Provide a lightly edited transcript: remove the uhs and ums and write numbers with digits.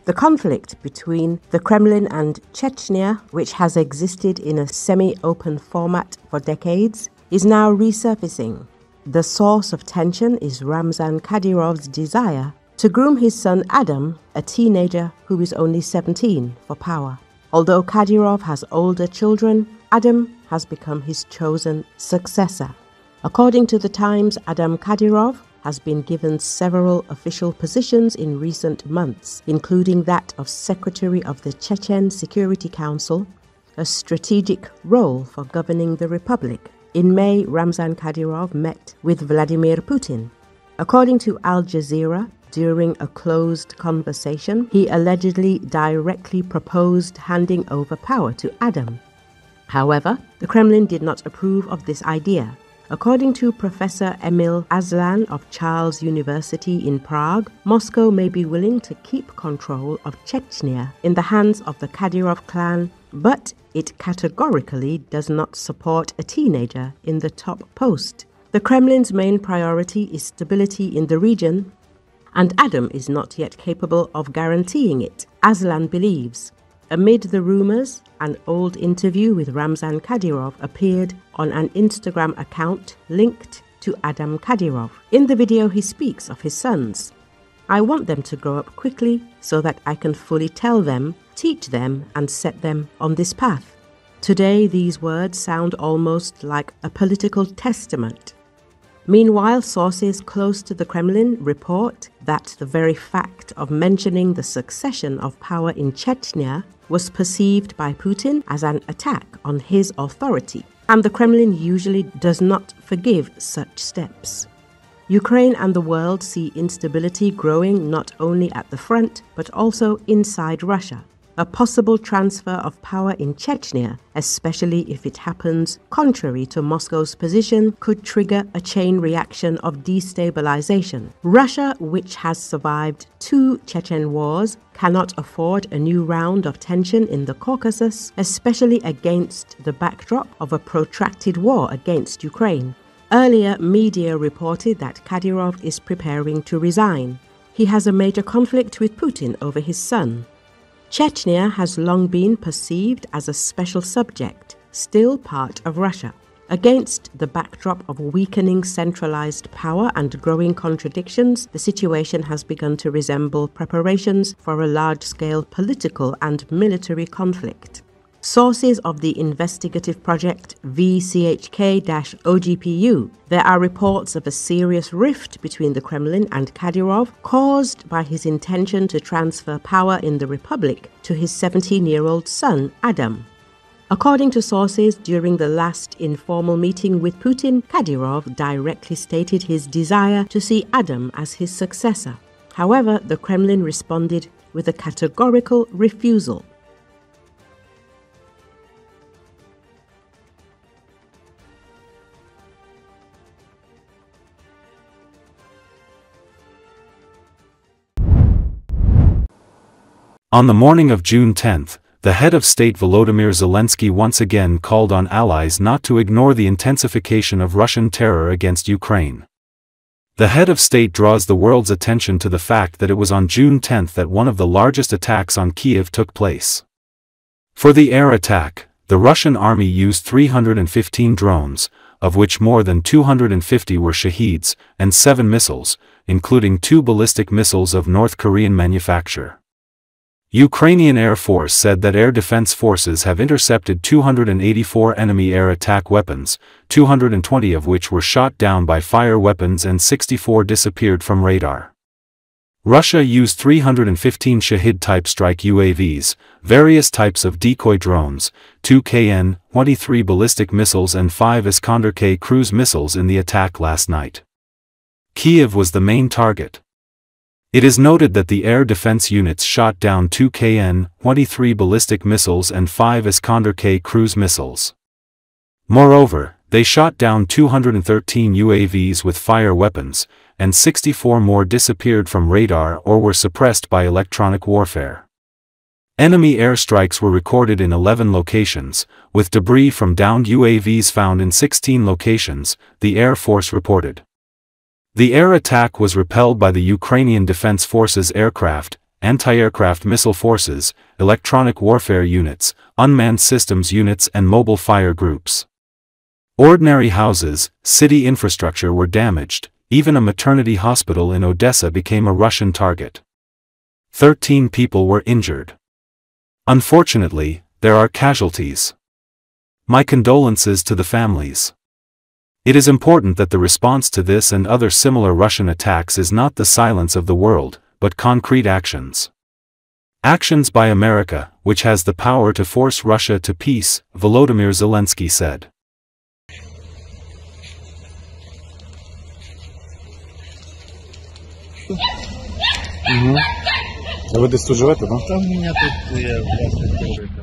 The conflict between the Kremlin and Chechnya, which has existed in a semi-open format for decades, is now resurfacing. The source of tension is Ramzan Kadyrov's desire to groom his son Adam, a teenager who is only 17, for power. Although Kadyrov has older children, Adam has become his chosen successor. According to the Times, Adam Kadyrov has been given several official positions in recent months, including that of Secretary of the Chechen Security Council, a strategic role for governing the republic. In May, Ramzan Kadyrov met with Vladimir Putin. According to Al Jazeera, during a closed conversation, he allegedly directly proposed handing over power to Adam. However, the Kremlin did not approve of this idea. According to Professor Emil Aslan of Charles University in Prague, Moscow may be willing to keep control of Chechnya in the hands of the Kadyrov clan, but it categorically does not support a teenager in the top post. The Kremlin's main priority is stability in the region, and Adam is not yet capable of guaranteeing it, Aslan believes. Amid the rumors, an old interview with Ramzan Kadyrov appeared on an Instagram account linked to Adam Kadyrov. In the video, he speaks of his sons. "I want them to grow up quickly so that I can fully tell them, teach them, and set them on this path." Today, these words sound almost like a political testament. Meanwhile, sources close to the Kremlin report that the very fact of mentioning the succession of power in Chechnya was perceived by Putin as an attack on his authority, and the Kremlin usually does not forgive such steps. Ukraine and the world see instability growing not only at the front, but also inside Russia. A possible transfer of power in Chechnya, especially if it happens contrary to Moscow's position, could trigger a chain reaction of destabilization. Russia, which has survived 2 Chechen wars, cannot afford a new round of tension in the Caucasus, especially against the backdrop of a protracted war against Ukraine. Earlier, media reported that Kadyrov is preparing to resign. He has a major conflict with Putin over his son. Chechnya has long been perceived as a special subject, still part of Russia. Against the backdrop of weakening centralized power and growing contradictions, the situation has begun to resemble preparations for a large-scale political and military conflict. Sources of the investigative project VCHK-OGPU, there are reports of a serious rift between the Kremlin and Kadyrov caused by his intention to transfer power in the republic to his 17-year-old son, Adam. According to sources, during the last informal meeting with Putin, Kadyrov directly stated his desire to see Adam as his successor. However, the Kremlin responded with a categorical refusal. On the morning of June 10, the head of state Volodymyr Zelensky once again called on allies not to ignore the intensification of Russian terror against Ukraine. The head of state draws the world's attention to the fact that it was on June 10 that one of the largest attacks on Kiev took place. For the air attack, the Russian army used 315 drones, of which more than 250 were Shaheeds, and 7 missiles, including 2 ballistic missiles of North Korean manufacture. Ukrainian Air Force said that air defense forces have intercepted 284 enemy air attack weapons, 220 of which were shot down by fire weapons and 64 disappeared from radar. Russia used 315 Shahed-type strike UAVs, various types of decoy drones, 2 Kn-23 ballistic missiles and 5 Iskander-K cruise missiles in the attack last night. Kyiv was the main target. It is noted that the air defense units shot down 2 Kn-23 ballistic missiles and 5 Iskander-K cruise missiles. Moreover, they shot down 213 UAVs with fire weapons, and 64 more disappeared from radar or were suppressed by electronic warfare. Enemy airstrikes were recorded in 11 locations, with debris from downed UAVs found in 16 locations, the Air Force reported. The air attack was repelled by the Ukrainian Defense Forces aircraft, anti-aircraft missile forces, electronic warfare units, unmanned systems units and mobile fire groups. Ordinary houses, city infrastructure were damaged, even a maternity hospital in Odessa became a Russian target. 13 people were injured. Unfortunately, there are casualties. My condolences to the families. It is important that the response to this and other similar Russian attacks is not the silence of the world, but concrete actions. Actions by America, which has the power to force Russia to peace, Volodymyr Zelensky said. А ви десь тут живете, так? Там у меня тут я власник тоже.